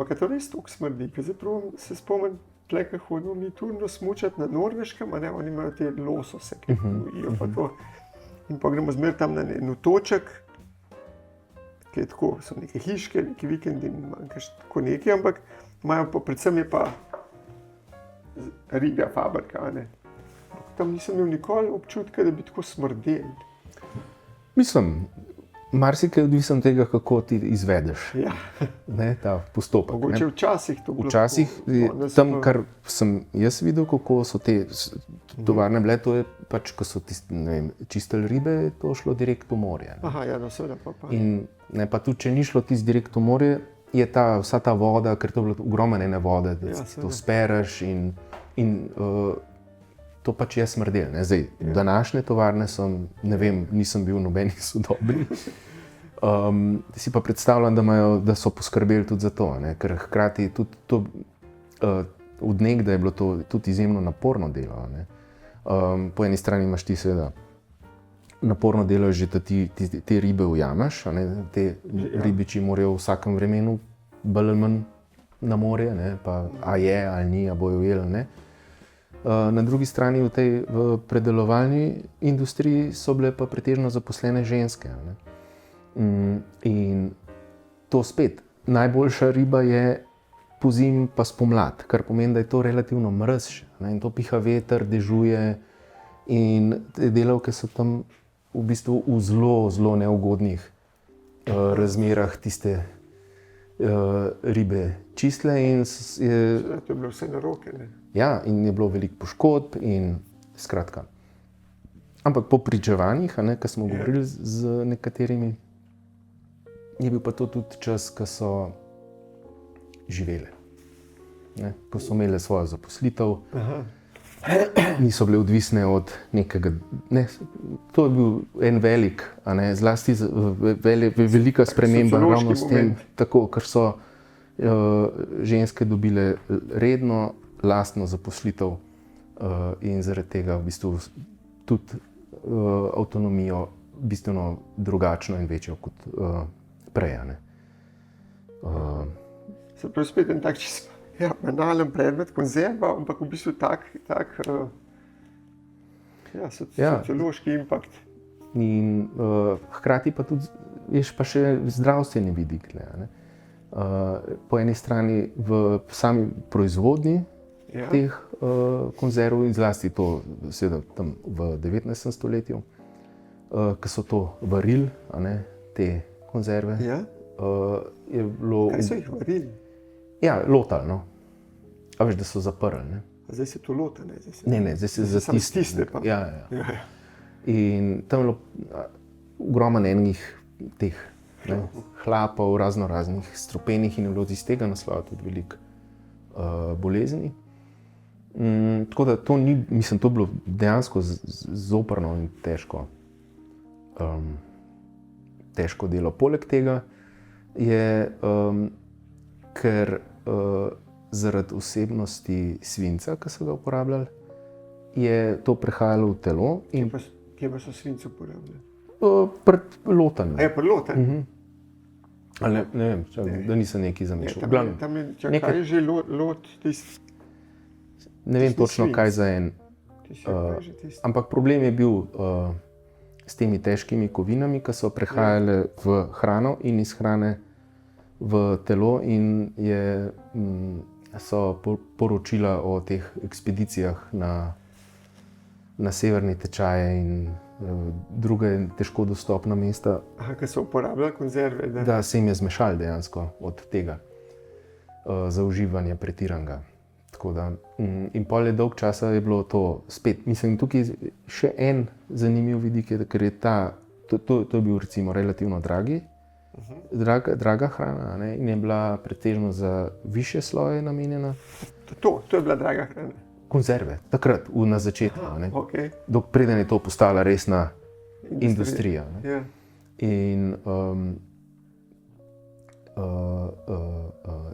ampak je to res toliko smrdi, ker zapravo se spomnim, tleka hodimo mi turno smučati na Norveškem, a ne, oni imajo te losose, ki lovijo pa to. In pa gremo zmer tam na en otoček, ki je tako, so neke hiške, neki vikendi in manjkaš tako nekaj, ampak imajo pa, predvsem je pa ribja fabrika, a ne. Tam nisem imel nikoli občutka, da bi tako smrdeli. Mislim, marsikaj je odvisno od tega, kako ti izvedeš Ja, ta postopek. mogoče včasih to bilo Včasih, tako, danes tam, pa- kar sem jaz videl, kako so te tovarne bile, to je pač, ko so čistili ribe, je to šlo direkt v morje. Ne. Aha, ja, no seveda pa. In pa tudi, če ni šlo tisto direkt v morje, je vsa ta voda, ker to je bilo ogromno ene vode, da Ja, to seveda. spereš in to pač je smrdel. Ne. Zdaj, današnje tovarne so, ne vem, nisem bil nobeni so dobri. Si pa predstavljam, da so poskrbeli tudi za to, ne? Ker hkrati tudi to, od nekdaj je bilo to tudi izjemno naporno delo. Ne? Po eni strani imaš ti seveda naporno delo, že da ti te ribe ujameš, a ne? Te ribiči morajo v vsakem vremenu bolj ali manj na morje, ne? Pa a je ali ni, a bojo ujeli, ne. Na drugi strani v predelovalni industriji so bile pa pretežno zaposlene ženske, ne. In to spet, najboljša riba je pozimi pa spomladi, kar pomeni, da je to relativno mraz še, ne, in to piha veter, dežuje in te delavke so tam v bistvu v zelo, zelo neugodnih razmerah tiste ribe čistile in Seveda, to je bilo vse na roke, ne. ja, in je bilo veliko poškodb in skratka. Ampak po pričevanjih, ko smo govorili z nekaterimi, je bil pa to tudi čas, ko so živele. Ne, ko so imele svojo zaposlitev, niso bile odvisne od nekega. Ne, to je bil en velik, zlasti velika sprememba ravno s tem, tako, ker so ženske dobile redno lastno zaposlitev in zaradi tega v bistvu tudi avtonomijo bistveno drugačno in večjo kot prej. Se pravi spet en tak čisto banalen predmet, konzerva, ampak v bistvu tak sociološki impakt. In hkrati pa tudi je pa še zdravstveni vidik. Po eni strani v sami proizvodnji teh konzerv in zlasti to seveda tam v 19. stoletju, ko so to varili, te konzerve. Ja? Je bilo... Kaj so jih varili? Ja, lotali, no. A veš, da so zaprli, ne. Zdaj se to lota, ne? Ne, zdaj se za tiste pa. Ja. In tam je bilo ogromno enih teh hlapov, raznih strupenih in je bilo iz tega naslova tudi veliko bolezni. Tako da to ni, mislim, to bilo dejansko zoprno in težko delo. Poleg tega je, ker zaradi vsebnosti svinca, ki so ga uporabljali, je to prehajalo v telo. Kje pa so svince uporabljali? Pri lotanju. A je pri lotanju? Ali ne vem, da nisem nekaj zamišljal. Kaj je že lot tisti? Ne vem točno, kaj za en. Ampak problem je bil s temi težkimi kovinami, ki so prehajale v hrano in iz hrane v telo in so poročila o teh ekspedicijah na severne tečaje in druge težko dostopna mesta. Ki so uporabljali konzerve? Da se jim je zmešalo dejansko od tega za uživanje pretiranega. In pol je dolg časa je bilo to spet. Mislim, tukaj še en zanimiv vidik je, ker je to je bil recimo relativno draga hrana, ne, in je bila pretežno za višje sloje namenjena. To je bila draga hrana? Konzerve, takrat, na začetku. Okay. Preden je to postala resna industrija. Ja. In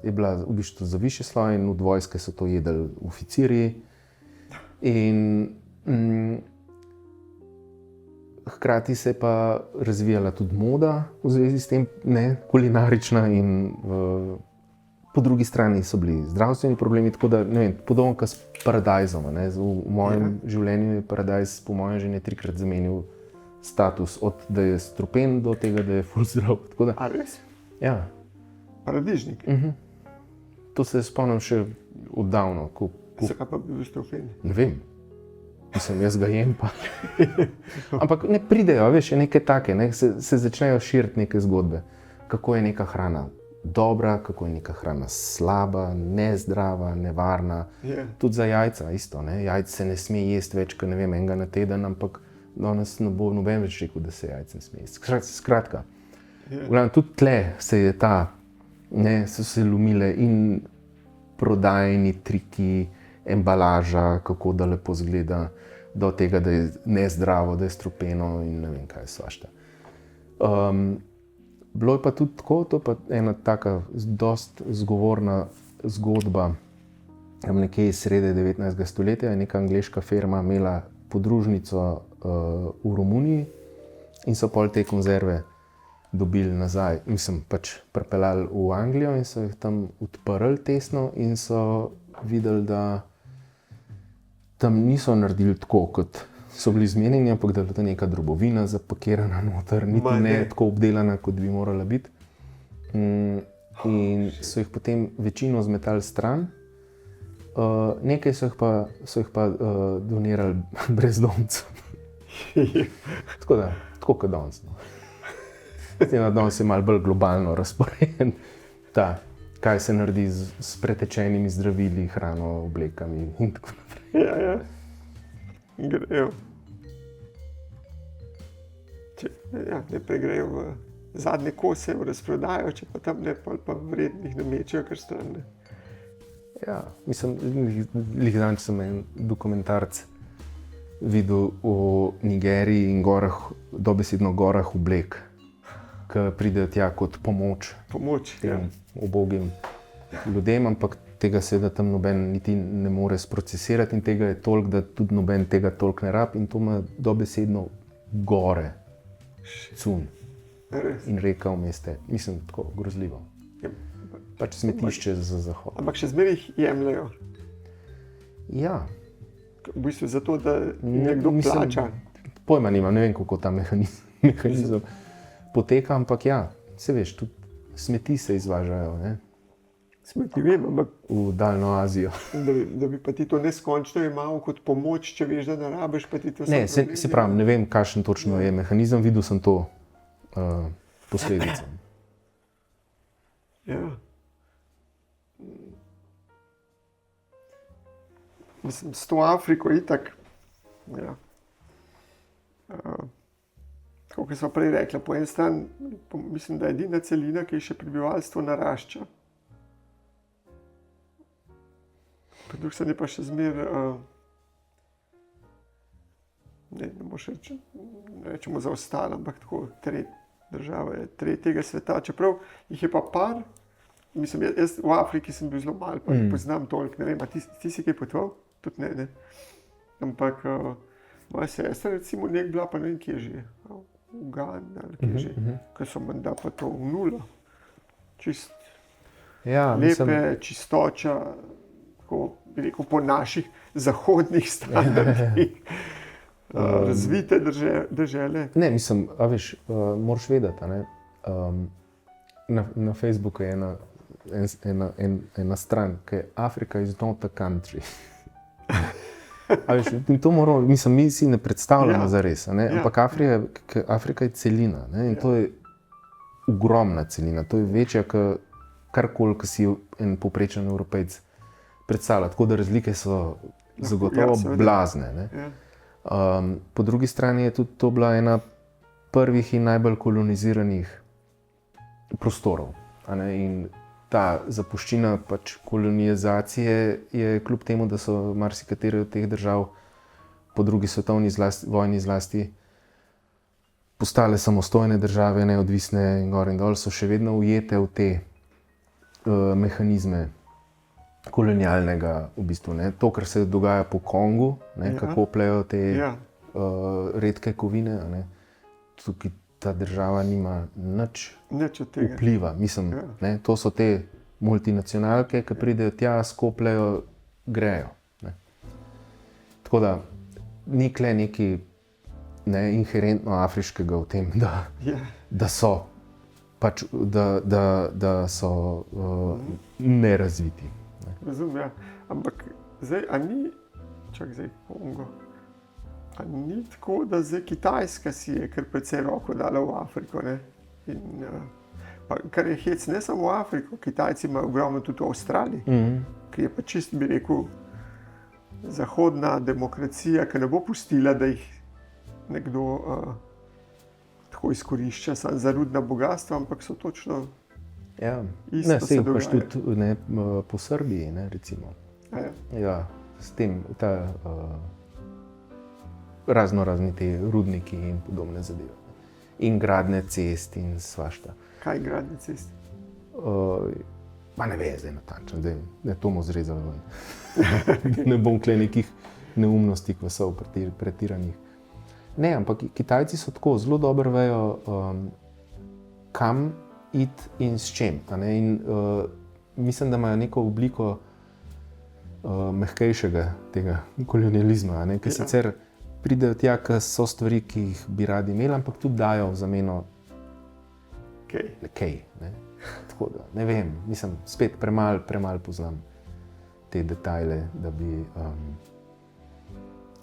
je bila v bistvu za višje sloje in od vojske so to jedli oficirji. In hkrati se je pa razvijala tudi moda v zvezi s tem, kulinarična in po drugi strani so bili zdravstveni problemi, tako da ne vem, podobno kot s Paradajzom. V mojem življenju je Paradajz po mojem že ne 3-krat zamenil status, od da je strupen do tega, da je ful zdrav. A res? Ja. Paradižnik? To se spomnim še oddavno. Zakaj pa bi bil strupen? Ne vem. Mislim, jaz ga jem pa. Ampak ne pridejo, veš, je nekaj take, se začnejo širiti neke zgodbe. Kako je neka hrana dobra, kako je neka hrana slaba, nezdrava, nevarna. Tudi za jajca isto, ne. Jajc se ne sme jesti več, kot ne vem, enega na teden, ampak danes ne bo noben več rekel, da se jajc ne sme jesti. Skratka, tudi tle se je so se lomile in prodajni triki, embalaža, kako da lepo zgleda, do tega, da je nezdravo, da je strupeno in ne vem kaj svašta. Bilo je pa tudi tako, to je pa ena taka dost zgovorna zgodba, nekje iz srede 19. stoletja je neka angleška firma imela podružnico v Romuniji in so pol te konzerve dobili nazaj, pač pripeljali v Anglijo in so jih tam odprli tesno in so videli, da tam niso naredili tako, kot so bili zmenjeni, ampak da je bila neka drobovina zapakirana noter, niti ne tako obdelana, kot bi morala biti. In so jih potem večino zmetali stran, nekaj so jih pa donirali brezdomcem. Tako kot danes. Danes je malo bolj globalno razporejen, kaj se naredi s pretečenimi zdravili, hrano, oblekami in tako naprej. Ja. Grejo. Najprej grejo v zadnje kose, v razprodajo, če pa tam ne, pa vrednih namečejo kar stran. Ja, lih danes sem en dokumentarc videl o Nigeriji in dobesedno gorah oblek, ki pridejo tja kot pomoč tem ubogim ljudem, ampak tega seveda tam noben niti ne more sprocesirati in tega je toliko, da tudi noben tega toliko ne rabi in to ima dobesedno gore, cun in reka vmes te. Mislim, tako grozljivo. Pač smetišče za zahod. Ampak še zmeraj jih jemljajo. Ja. V bistvu zato, da nekdo plača. Pojma nimam, ne vem, kako ta mehanizem poteka, ampak ja, se veš, tudi smeti se izvažajo, ne? Smeti vem, ampak v Daljno Azijo. Da bi pa ti to neskončno imel kot pomoč, če veš, da ne rabiš, pa ti to ne, se pravim, ne vem, kakšen točno je mehanizem, videl sem to posledico. Ja. Mislim, s to Afriko itak, ja. Tako, kot smo prej rekli, po eni strani, mislim, da je edina celina, ki še prebivalstvo narašča. Po drugi strani pa še zmeraj, ne moš reči, rečemo zaostala, ampak tako država je tretjega sveta, čeprav jih je pa par. Mislim, jaz v Afriki sem bil zelo malo, pa ne poznam toliko, ne vem, a ti si kaj potoval? Tudi ne. Ampak moja sestra recimo nek bila, pa ne vem, kje že, v Ugandi ali kje že, ker so menda pa to v nulo. Čist lepe, čistoča, tako bi rekel, po naših zahodnih standardih, razvite dežele. Ne, mislim, a veš, moraš vedeti, ne, na Facebooku je ena stran, ki je Africa is not a country. A veš, to moramo, mislim, mi si ne predstavljamo zares, ne? Ampak Afrika je celina, ne? In to je ogromna celina, to je večja karkoli, ki si en povprečen Evropejc predstavlja, tako da razlike so zagotovo blazne. Ne? Po drugi strani je tudi to bila ena prvih in najbolj koloniziranih prostorov, a ne? In ta zapuščina pač kolonizacije je kljub temu, da so marsikatere od teh držav po drugi svetovni vojni zlasti postale samostojne države, neodvisne in gor in dol, so še vedno ujete v te mehanizme kolonialnega v bistvu. Ne? To, kar se dogaja po Kongu, ne? Kako plejo te redke kovine, ne? Tukaj ta država nima nič vpliva. Mislim, ne, to so te multinacionalke, ki pridejo tja, skopljajo, grejo. Ne. Tako da ni kle nekaj inherentno afriškega v tem, da so pač, da so nerazviti. Ne. Razumem, ja. Ampak zdaj, Kongo. A ni tako, da zdaj Kitajska si je kar precej roko dala v Afriko, ne? In pa kar je hec, ne samo v Afriko, Kitajci imajo ogromno tudi v Avstraliji, ki je pa čist, bi rekel, zahodna demokracija, ki ne bo pustila, da jih nekdo tako izkorišča samo za rudna bogatstva, ampak so točno isto se dogaja. Pač tudi po Srbiji, ne, recimo. Ja, s tem, razni te rudniki in podobne zadeve. In gradnje cest in svašta. Kaj gradnje cest? Pa ne ve, zdaj natančno, da to bomo zrezali ven. Ne bom kle nekih neumnosti kvasov pretiranih. Ne, ampak Kitajci so tako, zelo dobro vejo, kam iti in s čem. In mislim, da imajo neko obliko mehkejšega tega kolonializma, ki sicer pridejo tja, ker so stvari, ki jih bi radi imeli, ampak tudi dajo v zameno kaj. Tako da, ne vem, mislim, spet premalo poznam te detajle, da bi...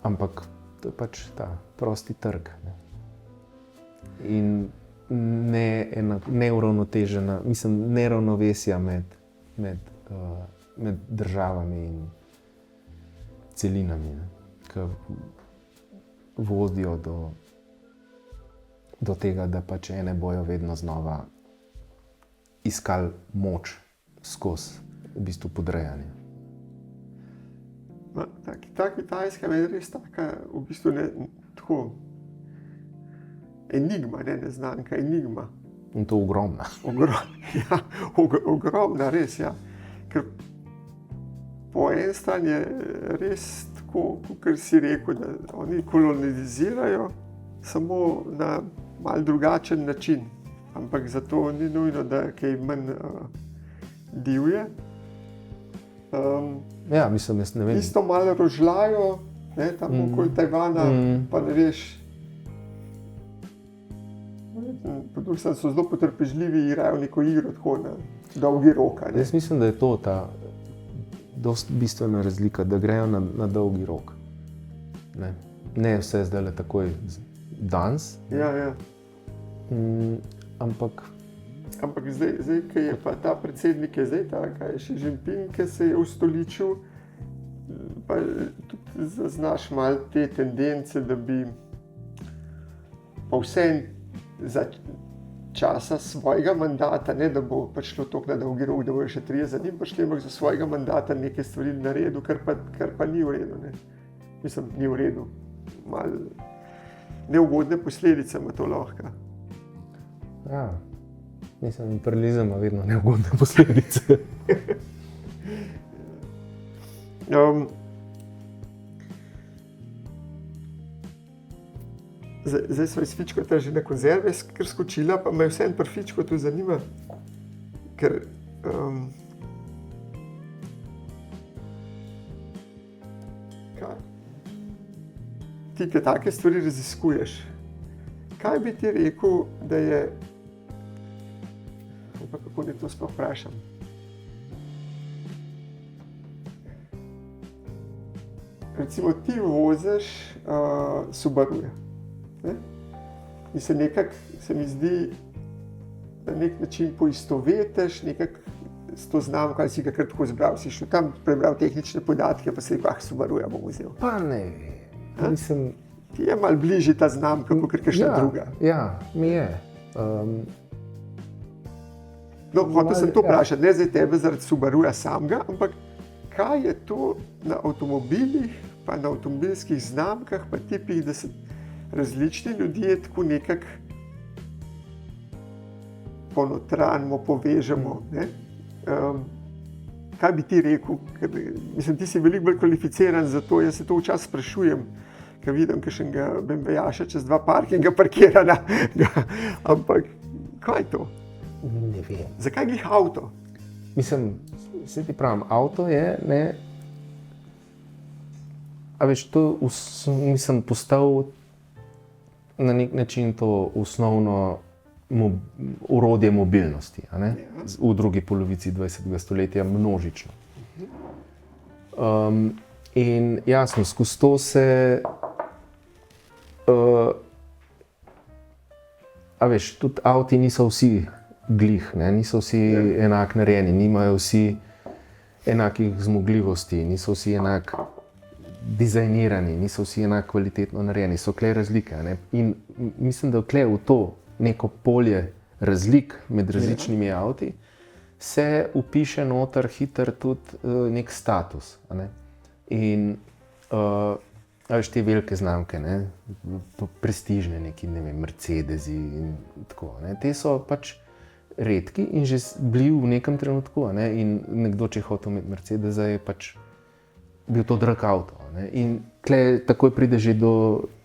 ampak to je pač ta prosti trg. Ne. In neuravnotežena, mislim, neravnovesja med državami in celinami, ki vodijo do tega, da pač ene bojo vedno znova iskali moč skozi v bistvu podrejanje. Ta Kitajska je res taka, v bistvu tako enigma, neznanka, enigma. In to ogromna. Ogromna, res, ja. Ker po eni strani je res tako, kot si rekel, da oni kolonizirajo samo na malo drugačen način. Ampak zato ni nujno, da kaj manj divje. Ja, mislim, jaz ne vem. Isto malo rožljajo, tam okoli Tajvana, pa ne veš. Po drugi strani so zelo potrpežljivi, igrajo neko igro tako na dolgi rok. Jaz mislim, da je to ta dosti bistvena razlika, da grejo na dolgi rok. Ne vse zdaj takoj danes. Ja. Ampak zdaj, ki je pa ta predsednik, je zdaj ta, kaj je Xi Jinping, ki se je ustoličil, pa tudi zaznaš malo te tendence, da bi pa vseeno za časa svojega mandata, ne da bo pač šlo toliko na dolgi rok, da bojo še 3 za njim prišli, ampak za svojega mandata neke stvari naredil, kar pa ni v redu. Ne. Mislim, ni v redu. Malo neugodne posledice ima to lahko. Ja, mislim, imperializem ima vedno neugodne posledice. Zdaj smo iz fičkota že na konzerve kar skočila, pa me vseeno pri fičkotu zanima, ker ti, ki take stvari raziskuješ, kaj bi ti rekel, da je, pa kako ne to sploh vprašam, recimo ti voziš Subaruja. In se mi zdi, na nek način poistovetiš s to znamko, ali si ga kar tako zbral, si šel tam, prebral tehnične podatke, pa si rekel, Subaruja bom vzel. Pa ne, mislim... Ti je malo bližje ta znamka, kot kakšna druga. Ja, mi je. Hotel sem to vprašati, ne zdaj tebe zaradi Subaruja samega, ampak kaj je to na avtomobilih, pa na avtomobilskih znamkah, pa tipih, da se različni ljudje tako nekako ponotranimo, povežemo. Kaj bi ti rekel? Ker, mislim, ti si veliko bolj kvalificiran za to, jaz se to včasih sprašujem, ker vidim kakšnega BMW-jaša čez 2 parkinga parkirana. Ampak kaj je to? Ne vem. Zakaj glih avto? Mislim, se ti pravim, avto je, ne, a veš, to mislim, postal na nek način to osnovno orodje mobilnosti, a ne? V drugi polovici 20. stoletja množično. In jasno, skozi to se, a veš, tudi avti niso vsi glih, ne? Niso vsi enak narejeni, nimajo vsi enakih zmogljivosti, niso vsi enak dizajnirani, niso vsi enako kvalitetno narejeni, so kle razlike. Ne? In mislim, da kle v to neko polje razlik med različnimi avti se upiše noter hiter tudi nek status. Ne? In veš, te velike znamke, ne? Prestižne, neki, ne vem, Mercedesi in tako. Ne? Te so pač redki in že bili v nekem trenutku. Ne? In nekdo, če je hotel imeti Mercedesa, je pač bil to drag avto. Ne? In tukaj takoj pride že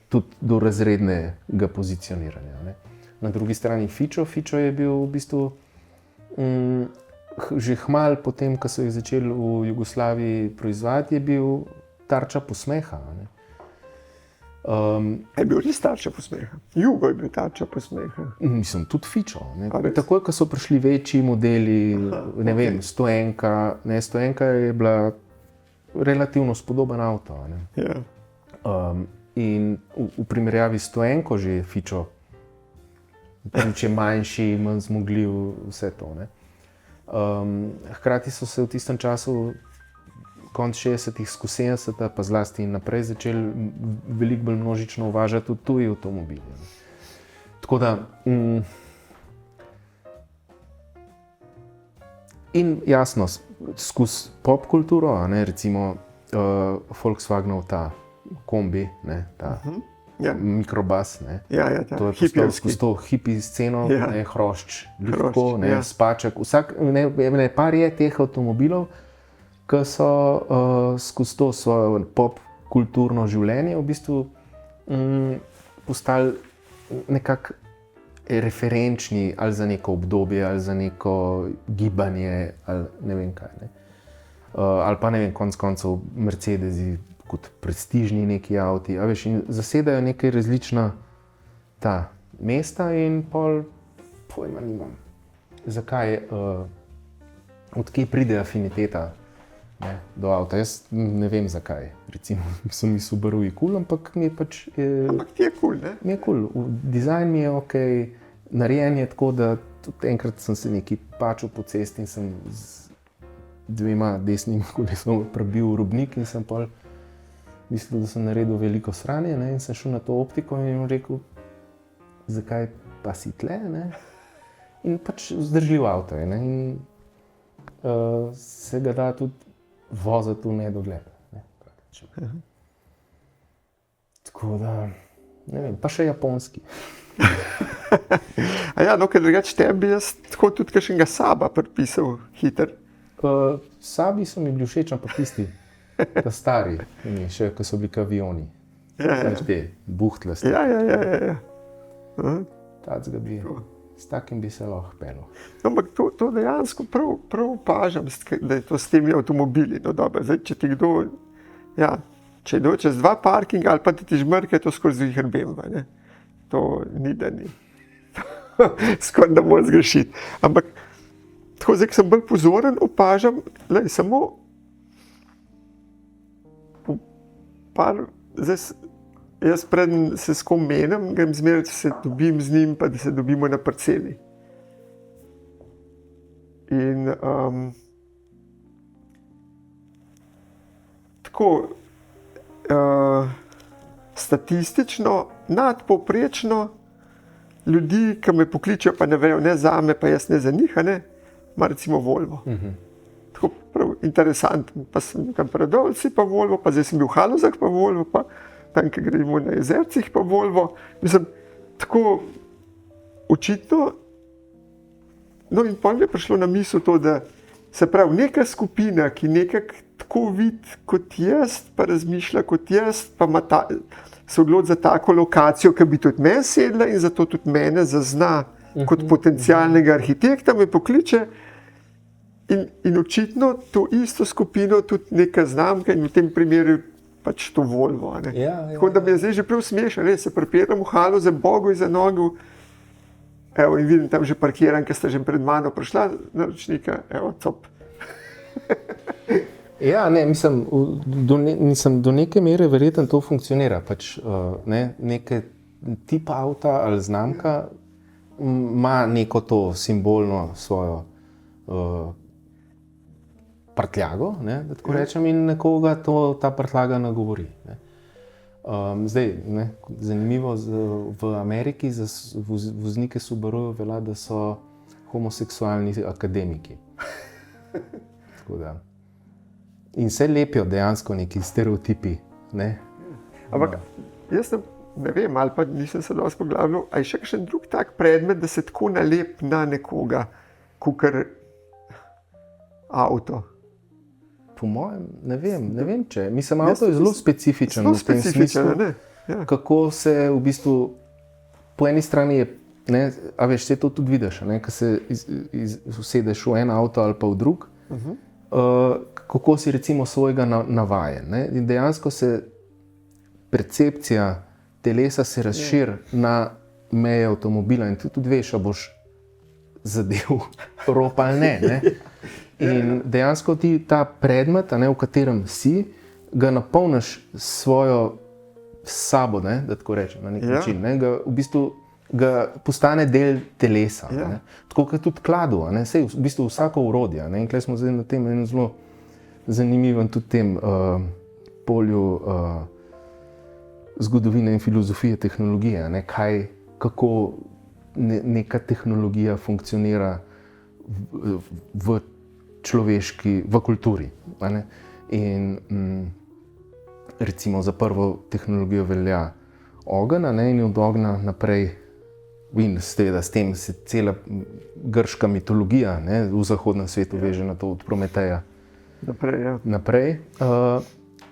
tudi do razrednega pozicioniranja. Ne? Na drugi strani Fičo je bil v bistvu že hmal potem, ko so jih začeli v Jugoslaviji proizvajati, je bil tarča posmeha. Ne? Je bil res tarča posmeha. Jugo je bil tarča posmeha. Mislim, tudi Fičo. Takoj, ko so prišli večji modeli, ne vem, 101 je bila relativno spodoben avto. Ja. In v primerjavi s 101 že Fičo, če je manjši, manj zmogljiv, vse to. Ne? Hkrati so se v tistem času, konec 60-ih, skozi 70-ta, pa zlasti in naprej, začeli veliko bolj množično uvažati tudi tuji avtomobili. Tako da, in jasno, skozi popkulturo, recimo Volkswagenov ta kombi, ne, ta mikrobus, ne, to je postal skozi to hipi sceno, ne, hrošč, ljubko, ne, spaček. Ne, par je teh avtomobilov, ki so skozi to svoje popkulturno življenje v bistvu postali nekako referenčni ali za neko obdobje, ali za neko gibanje, ali ne vem kaj. Ne. Ali pa ne vem, konec koncev Mercedesi kot prestižni neki avti, a veš, in zasedajo nekaj različna ta mesta in pojma nimam, zakaj, odkje pride afiniteta, ne, do avta. Jaz ne vem zakaj, recimo sem mi Subaru kul, ampak mi je pač... Ampak ti je kul, ne? Mi je kul, dizajn mi je okej, narejen je tako, da tudi enkrat sem se nekaj pačil po cesti in sem z dvema desnima kolesoma prebil robnik in sem pol mislil, da sem naredil veliko sranje, ne, in sem šel na to optiko in jim rekel, zakaj pa si tle, ne? In pač vzdržljiv avto je, ne? In se ga da tudi voziti v nedogled, ne? Tako da, ne vem, pa še japonski. A ja, no, ker drugače tebi jaz tako tudi kakšnega Saba pripisal hiter. Sabi so mi bili všeč, ampak tisti, ta stari, še ko so bili avioni. Te buhtlasti. Ja. Tacga bi, s takim bi se lahko pelil. Ampak to dejansko prav opažam, da je to s temi avtomobili. No, dobro, zdaj, če ti kdo, če je čez dva parkinga ali pa ti žmrke, to skozi jih rbemva, ne. To ni, da ni. Skoraj da moram zgrešiti. Ampak tako zdaj, ko sem bolj pozoren, opažam, samo jaz preden se s kom menim, grem zmeraj, se dobim z njim, pa da se dobimo na parceli. In tako statistično, nadpovprečno ljudi, ki me pokličejo, pa ne vejo, ne zame, pa jaz ne za njih, ne, ima recimo Volvo. Tako prav interesantno. Pa sem tam predolci, pa Volvo, pa zdaj sem bil v Halozah, pa Volvo, pa tam, ki gremo na Jezercih, pa Volvo. Mislim, tako očitno. No in potem je prišlo na misel to, da se pravi neka skupina, ki nekako tako vidi kot jaz, pa razmišlja kot jaz, pa ima se odloči za tako lokacijo, ki bi tudi meni sedla in zato tudi mene zazna kot potencialnega arhitekta, me pokliče In očitno to isto skupino tudi neka znamka in v tem primeru pač to Volvo. Tako da mi je zdaj že prav smešno, se pripeljem v halo za Bogu in za nogu. Evo, in vidim tam že parkiran, ker sta že pred mano prišla naročnika. Evo, top. Ja, ne, mislim, do neke mere verjetno to funkcionira. Pač, neke tip avta ali znamka ima neko to simbolno svojo prtljago, da tako rečem, in nekoga ta prtljaga nagovori. Zdaj, zanimivo, v Ameriki za voznike Subaru velja, da so homoseksualni akademiki. Tako da. In se lepijo dejansko neki stereotipi. Ne? Ampak jaz ne vem, ali pa nisem se dosti poglabljal, ali je še kakšen drug tak predmet, da se tako nalep na nekoga, kakor avto. Po mojem, ne vem če. Mislim, avto je zelo specifičen v tem smislu, kako se v bistvu, po eni strani je, a veš, se to tudi vidiš, ko se usedeš v en avto ali pa v drug, kako si recimo svojega navajen. In dejansko se percepcija telesa se razširi na meje avtomobila in tudi veš, a boš zadev rob ali ne. In dejansko ti ta predmet, v katerem si, ga napolniš svojo sabo, da tako rečem, na nek način. V bistvu ga postane del telesa. Tako kot tudi kladu, sej v bistvu vsako orodje. In tukaj smo zdaj na tem zelo zanimivem tudi tem polju zgodovine in filozofije tehnologije. Kako neka tehnologija funkcionira v kulturi. In recimo za prvo tehnologijo velja ogenj, in od ognja naprej, in seveda s tem se cela grška mitologija v zahodnem svetu veže na to, od Prometeja naprej.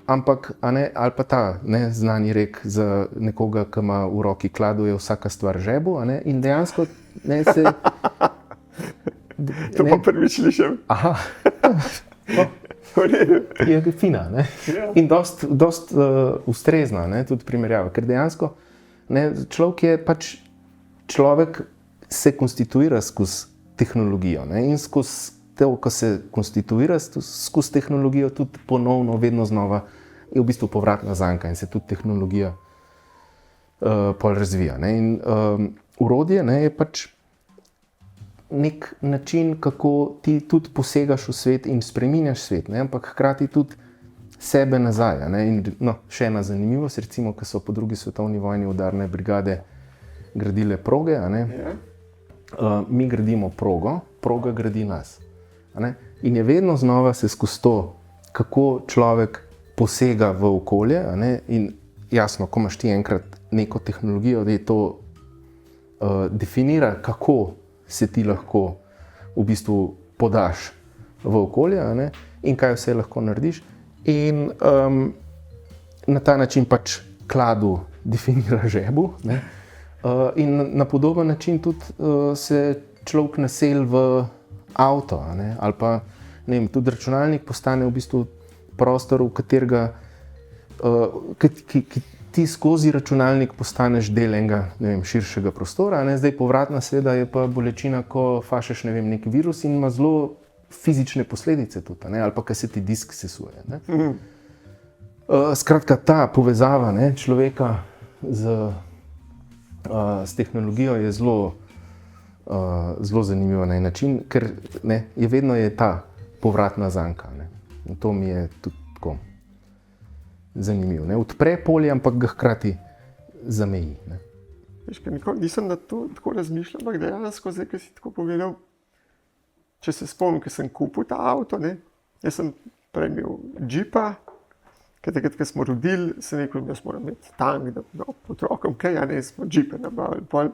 Ampak, ali pa ta znani rek za nekoga, ki ima v roki kladu, je vsaka stvar žebu, in dejansko se... To pa prvič slišim. Aha. Je fina, in dost ustrezna, tudi primerjava, ker dejansko človek je pač, človek se konstituira skozi tehnologijo, in skozi to, ko se konstituira skozi tehnologijo, tudi ponovno, vedno znova je v bistvu povratna zanka in se tudi tehnologija pol razvija. In orodje je pač nek način, kako ti tudi posegaš v svet in spreminjaš svet, ampak hkrati tudi sebe nazaj. In še ena zanimivost, recimo, ko so po drugi svetovni vojni udarne brigade gradile proge, mi gradimo progo, proga gradi nas. In je vedno znova se skozi to, kako človek posega v okolje, in jasno, ko imaš ti enkrat neko tehnologijo, da je to definira, kako se ti lahko v bistvu podaš v okolje, in kaj vse lahko narediš. In na ta način pač kladu definira žebu, in na podoben način tudi se človek naseli v avto, ali pa tudi računalnik postane v bistvu prostor, v katerega ki ti skozi računalnik postaneš del enega širšega prostora. Zdaj povratna seveda je pa bolečina, ko fašeš nek virus in ima zelo fizične posledice tudi, ali pa ko se ti disk sesuje. Skratka, ta povezava človeka s tehnologijo je zelo zanimiva na en način, ker je vedno ta povratna zanka. In to mi je tudi tako zanimivo. Odpre polje, ampak ga hkrati zameji. Nikoli nisem na to tako razmišljal, ampak dejansko, zdaj, ki si tako povedal, če se spomnim, ko sem kupil ta avto, jaz sem prej imel džipa, takrat, ko smo rodili, sem rekel, da smo imeli tank, da otrokom, smo džipe nabavili. Pol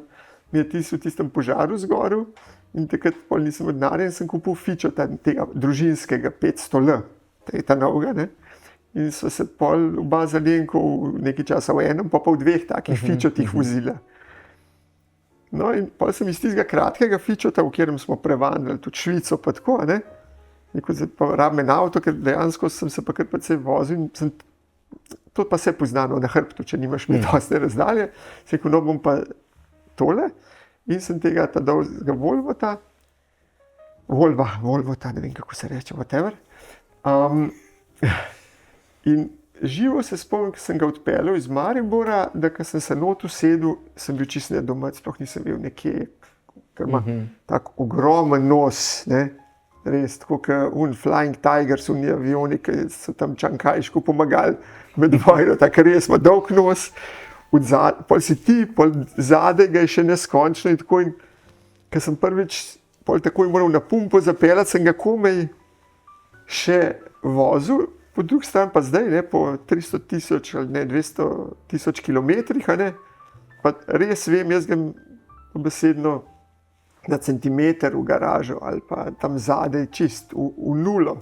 mi je v tistem požaru zgoril in takrat nisem od denarja in sem kupil fičo tega družinskega 500L, ta novega, in so se pol oba zalenkov nekaj časa v enem, pa v dveh takih fičotih vozila. No in pol sem iz tistega kratkega fičota, v katerem smo prevandali tudi Švico, pa tako, Rekel, zdaj pa rabim en avto, ker dejansko sem se pa kar precej vozil in to pa se poznano na hrbtu, če nimaš mi dosti razdalje. Sem rekel, no bom pa tole in sem tega ta dolgega Volvota, ne vem kako se reče, whatever. In živo se spomnim, ko sem ga odpeljal iz Maribora, da ko sem se not usedel, sem bil čisto nedomač, sploh nisem bil nekje, ker ima tak ogromen nos, ne? Res, tako kot Flying Tigers, oni avioni, ki so tam Čankajšku pomagali med vojno, tako res ima dolg nos, pol si ti, pol zadaj ga je še neskončno in tako in ko sem prvič pol takoj moral na pumpo zapeljati, sem ga komaj še vozil, po drugi strani pa zdaj, ne, po 300,000 ali ne 200,000 kilometrih, ne, pa res vem, jaz grem besedno na centimeter v garažo ali pa tam zadaj čist v nulo,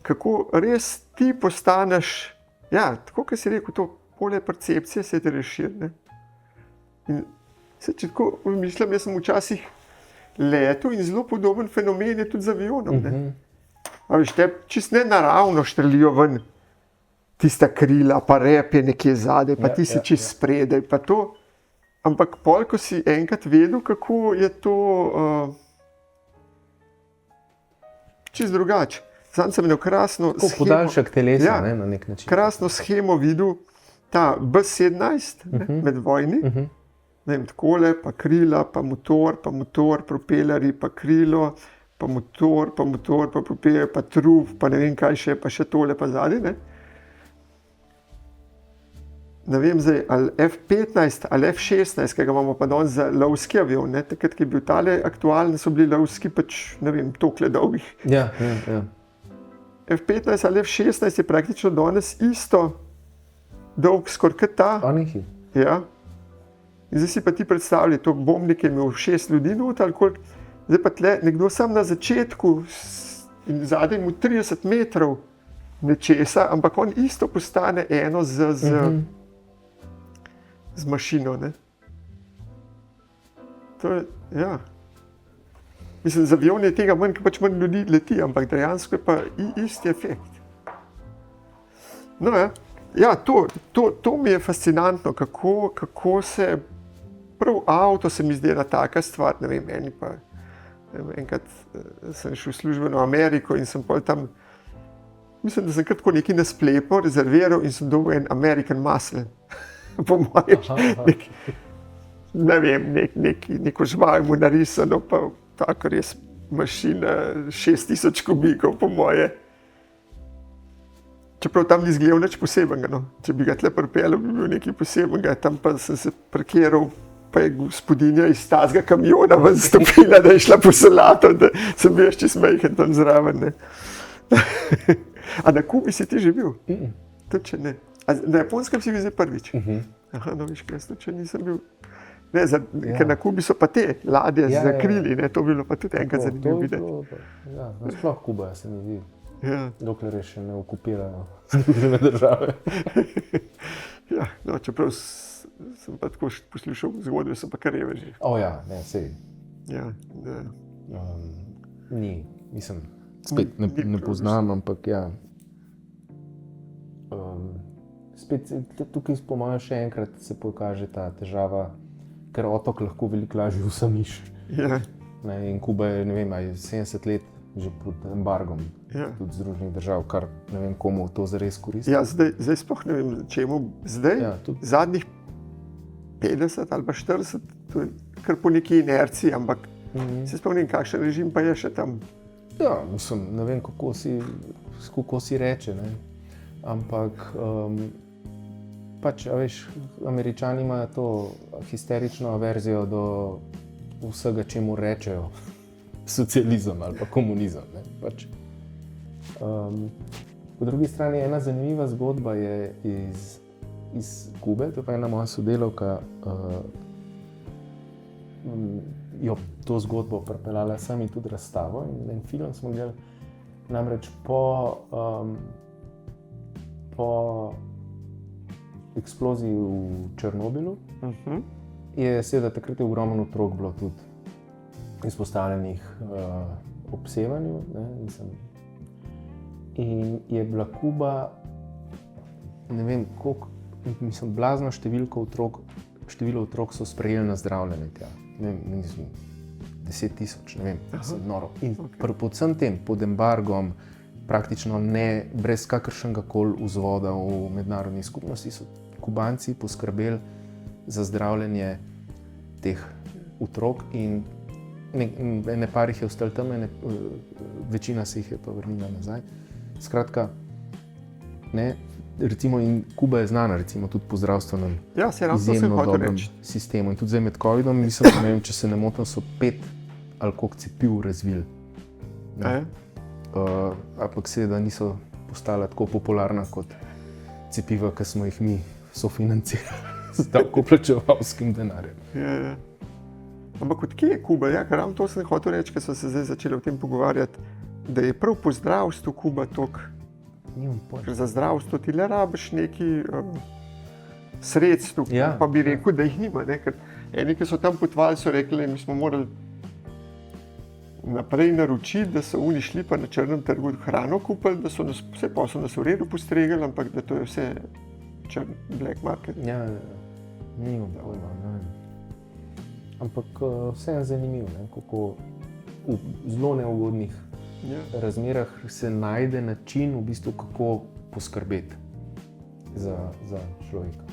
kako res ti postaneš, ja, tako kot si rekel, to polje percepcije se ti razširi, ne. In se če tako mislim, jaz sem včasih letel in zelo podoben fenomen je tudi z avionom, ne. A veš, te čist nenaravno štrlijo ven tista krila, pa rep je nekje zadaj, pa ti si čist spredaj, pa to. Ampak pol, ko si enkrat vedel, kako je to čist drugače. Zanj sem imel krasno Tako podaljšek telesa, ne, na nek način. Krasno shemo videl, ta B-17 med vojni, ne vem, takole, pa krila, pa motor, propelerji, pa krilo, pa motor, pa propeler, pa trup, pa ne vem kaj še, pa še tole pa zadaj, ne. Ne vem zdaj, ali F-15 ali F-16, ki ga imamo pa danes za lovski avion, ne, takrat, ki je bil tale aktualen, so bili lovski pač, ne vem, tokle dolgih. Ja. F-15 ali F-16 je praktično danes isto dolg skoraj kot ta. Ja. In zdaj si pa ti predstavljaj, to bombnik je imel 6 ljudi not ali koliko, zdaj pa tle nekdo sam na začetku in zadaj mu 30 metrov nečesa, ampak on isto postane eno z mašino, ne. To je, ja. Mislim, z avioni je tega manj, ker pač manj ljudi leti, ampak dejansko je pa isti efekt. No, ja, to mi je fascinantno, kako se prav avto se mi zdi ena taka stvar, ne vem, meni pa, enkrat sem šel v službeno Ameriko in sem pol tam, mislim, da sem kar tako nekaj na spletu rezerviral in sem dobil en American Muscle, po moje, ne vem, neko žval mu narisano, pa tako res mašina 6000 kubikov, po moje. Čeprav tam ni izgledal nič posebenega, no. Če bi ga tle pripeljal, bi bil nekaj posebenega, tam pa sem se parkiral, pa je gospodinja iz tazga kamiona ven stopila, da je šla po solato, da sem bil še smejhen tam zraven, ne. A na Kubi si ti že bil? Tudi če ne. A na Japonskem si bil zdaj prvič? Aha, no viš, kaj jaz tudi če nisem bil. Ne, ker na Kubi so pa te ladje z krili, ne, to bi bilo pa tudi enkrat zanimivo videti. Ja, sploh Kuba se mi zdi. Dokler je še ne okupirajo Združene države. Ja, no, čeprav sem pa tako poslušal zgodbe, so pa kar reveži. Ja, ne, sej. Ja, ni, mislim, spet ne poznam, ampak ja. Spet tukaj po mojem še enkrat se pokaže ta težava, ker otok lahko veliko lažje usamiš. Ja. In Kuba je, ne vem, 70 let že pod embargom tudi Združenih držav, kar ne vem, komu to zares koristi. Ja, zdaj sploh ne vem, čemu zdaj, zadnjih 50 ali pa 40, to je kar po neki inerciji, ampak se spomnim, kakšen režim pa je še tam. Ja, mislim, ne vem, kako si reče, ne, ampak pač, a veš, Američani imajo to histerično averzijo do vsega, čemu rečejo socializem ali pa komunizem, ne, pač. Po drugi strani ena zanimiva zgodba je iz Kube, to pa je ena moja sodelavka, jo to zgodbo pripeljala sem in tudi razstavo in en film smo gledali, namreč po eksploziji v Černobilu je seveda takrat ogromno otrok bilo tudi izpostavljenih obsevanju. Ne, in je bila Kuba, ne vem, koliko, mislim, blazno število otrok so sprejeli na zdravljenje tja. Ne vem, 10,000, ne vem, noro. In po vsem tem, pod embargom, praktično ne, brez kakršnega koli vzvoda v mednarodni skupnosti, so Kubanci poskrbeli za zdravljenje teh otrok in ene par jih je ostalo tam, večina se jih je pa vrnila nazaj. Skratka, ne, recimo in Kuba je znana recimo tudi po zdravstvenem izjemno dobrem sistemu. In tudi zdaj med covidom, mislim, ne vem, če se ne motim, so 5 ali koliko cepiv razvili. Ampak seveda niso postala tako popularna kot cepiva, ki smo jih mi sofinancirali z davkoplačevalskim denarjem. Ja. Ampak odkje je Kuba? Ja, ker ravno to sem hotel reči, ker smo se zdaj začeli o tem pogovarjati, da je prav po zdravstvu Kuba toliko. Ker za zdravstvo ti le rabiš neki sredstv, pa bi rekel, da jih nima. Ne? Ker eni, ki so tam potovali, so rekli, mi smo morali naprej naročiti, da so oni šli pa na črnem trgu hrano kupili, da so nas vse posel nas v redu postregali, ampak da to je vse črn black market. Ja, nimam pojma, ne vem. Ampak vse je zanimivo, ne? Kako v zelo neugodnih razmerah se najde način, v bistvu, kako poskrbeti za človeka.